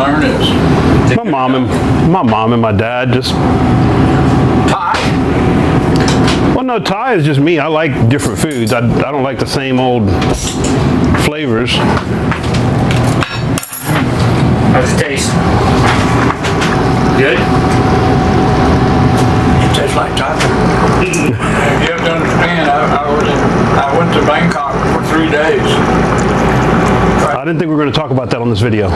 learn is? My mom and my dad just. Thai? Well, no, Thai is just me. I like different foods. I don't like the same old flavors. How's it taste? Good? It tastes like taco. You have to understand, I went to Bangkok for 3 days. I didn't think we were going to talk about that on this video.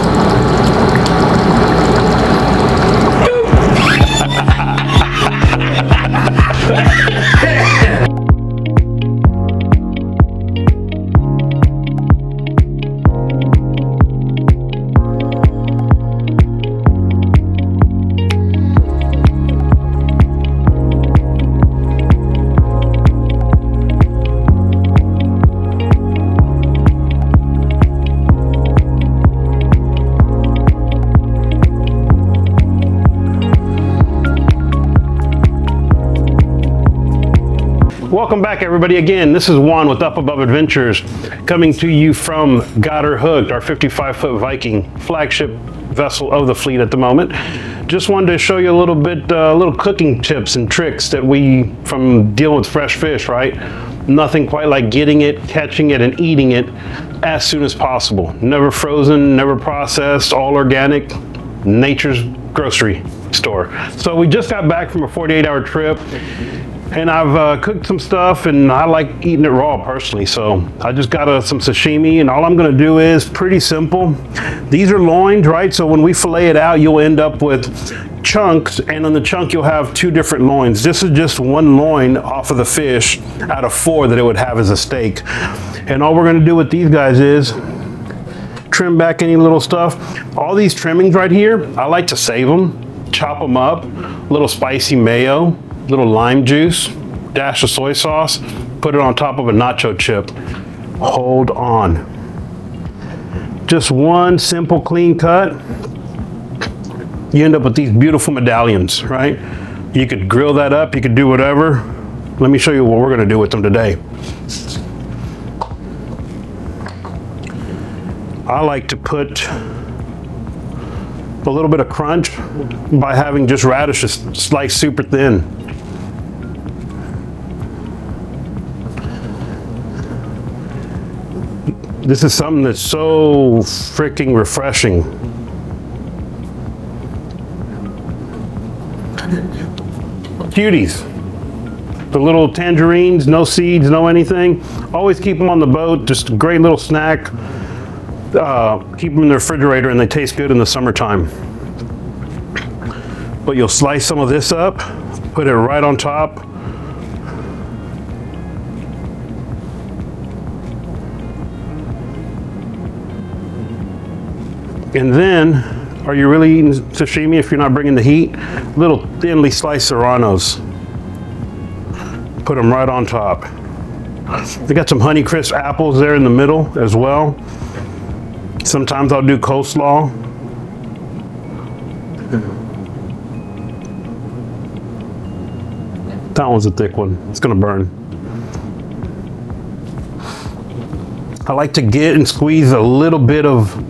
Welcome back, everybody. Again, this is Juan with Up Above Adventures, coming to you from Got Her Hooked, our 55-foot Viking flagship vessel of the fleet at the moment. Just wanted to show you a little bit, little cooking tips and tricks that we, from dealing with fresh fish, right? Nothing quite like getting it, catching it, and eating it as soon as possible. Never frozen, never processed, all organic, nature's grocery store. So we just got back from a 48-hour trip. And I've cooked some stuff, and I like eating it raw personally. So I just got some sashimi, and all I'm going to do is pretty simple. These are loins, right? So when we fillet it out, you'll end up with chunks, and on the chunk you'll have 2 different loins. This is just 1 loin off of the fish out of 4 that it would have as a steak. And all we're going to do with these guys is trim back any little stuff. All these trimmings right here, I like to save them, chop them up, a little spicy mayo, little lime juice, dash of soy sauce, put it on top of a nacho chip. Hold on. Just 1 simple clean cut. You end up with these beautiful medallions, right? You could grill that up, you could do whatever. Let me show you what we're gonna do with them today. I like to put a little bit of crunch by having just radishes sliced super thin. This is something that's so freaking refreshing. Cuties. The little tangerines, no seeds, no anything. Always keep them on the boat, just a great little snack. Keep them in the refrigerator and they taste good in the summertime. But you'll slice some of this up, put it right on top. And then, are you really eating sashimi if you're not bringing the heat? Little thinly sliced serranos. Put them right on top. They got some Honeycrisp apples there in the middle as well. Sometimes I'll do coleslaw. That one's a thick one. It's gonna burn. I like to get and squeeze a little bit of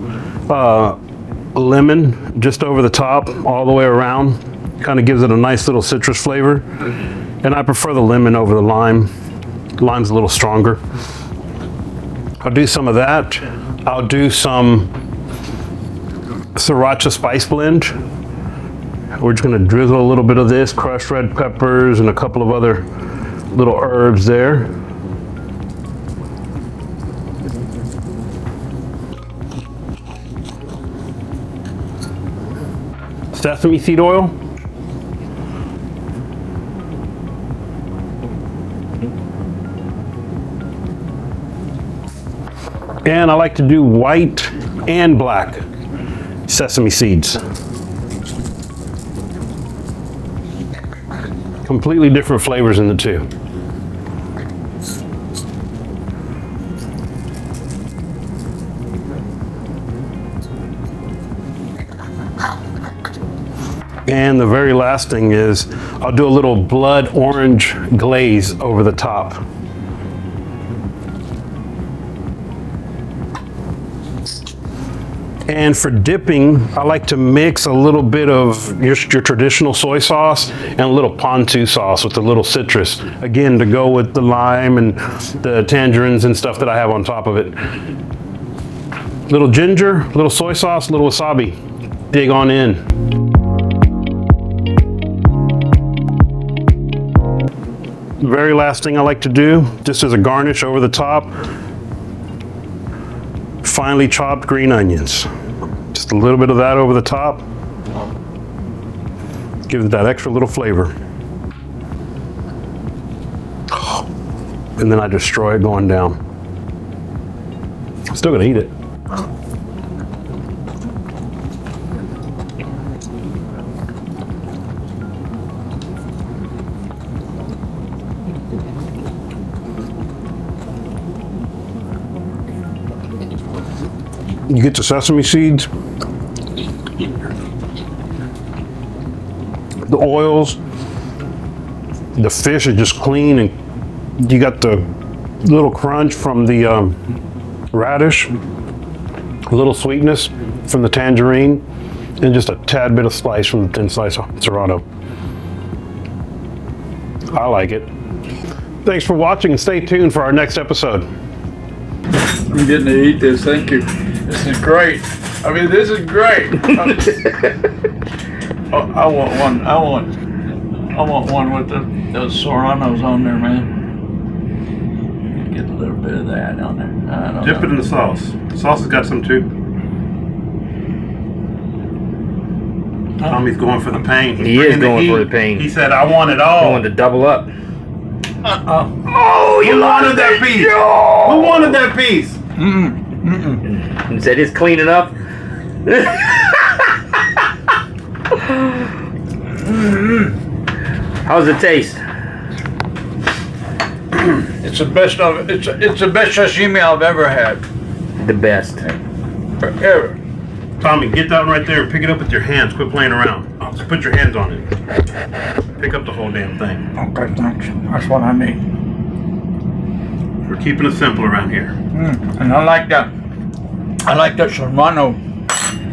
lemon just over the top, all the way around. Kind of gives it a nice little citrus flavor. And I prefer the lemon over the lime. Lime's a little stronger. I'll do some of that. I'll do some sriracha spice blend. We're just gonna drizzle a little bit of this, crushed red peppers and a couple of other little herbs there. Sesame seed oil. And I like to do white and black sesame seeds. Completely different flavors in the two. And the very last thing is I'll do a little blood orange glaze over the top. And for dipping, I like to mix a little bit of your traditional soy sauce and a little ponzu sauce with a little citrus. Again, to go with the lime and the tangerines and stuff that I have on top of it. Little ginger, little soy sauce, little wasabi. Dig on in. Very last thing I like to do, just as a garnish over the top, finely chopped green onions. Just a little bit of that over the top. Give it that extra little flavor. And then I destroy it going down. Still gonna eat it. You get the sesame seeds, the oils, the fish is just clean, and you got the little crunch from the radish, a little sweetness from the tangerine, and just a tad bit of slice from the thin slice of serrano. I like it. Thanks for watching, and stay tuned for our next episode. I'm getting to eat this. Thank you. This is great. I mean, this is great. Oh, I want one. I want one with those serranos on there, man. Get a little bit of that on there. I don't Dip know. it in the sauce. The sauce has got some too. Tommy's going for the pain. He is going for the pain. He said, "I want it all." Going to double up. Oh, you wanted that piece? Who wanted that piece? He said it's clean enough. How's it taste? It's the best of it's the best sashimi I've ever had. The best. Ever. Tommy, get that one right there and pick it up with your hands. Quit playing around. Just put your hands on it. Pick up the whole damn thing. Okay, thanks. That's what I need. We're keeping it simple around here. And I like that. I like that serrano.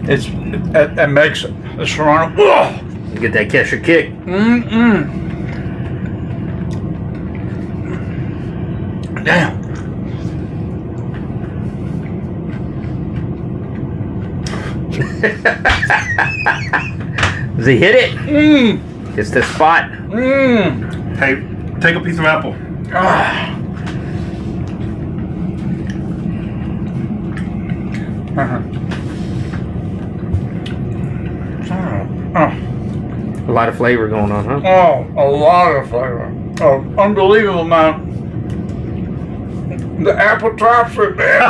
It makes the serrano. Ugh. You get that Kesher kick. Damn. Does he hit it? It's the spot. Hey, take a piece of apple. A lot of flavor going on, huh? Oh, a lot of flavor. Oh, unbelievable, man. The apple tops are there.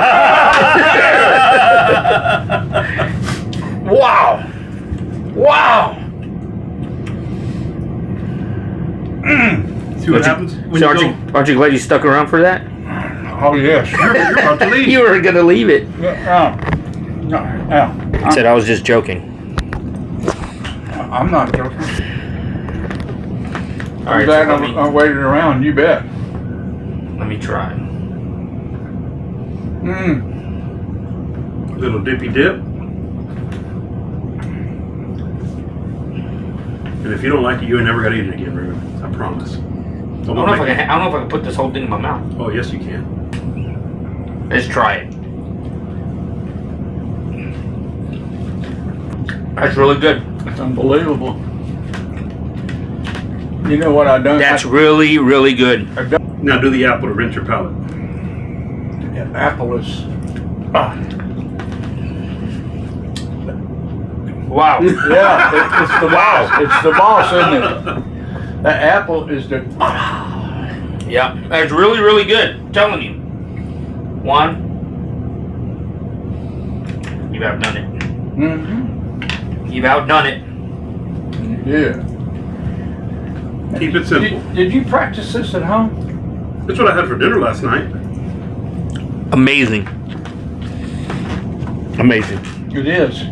Wow. Wow. See what happens when So you go. aren't you glad you stuck around for that? Oh, yes. You're about to leave. You were gonna leave it. Yeah. I said I was just joking. I'm not joking. All right, Glad so I waited around, you bet. let me try. Little dippy dip. And if you don't like it, you ain't never got to eat it again, Ruben. I promise. I don't know if I can put this whole thing in my mouth. Oh, yes, you can. Let's try it. That's really good. It's unbelievable. You know what I done? That's really, really good. Now do the apple to rinse your palate. Apple is. Wow. Yeah, it's the boss. It's the boss, isn't it? That apple is the. Yeah, that's really, really good. I'm telling you. Juan, you've outdone it. You've outdone it. Yeah. Keep it simple. Did you practice this at home? That's what I had for dinner last night. Amazing. Amazing. It is.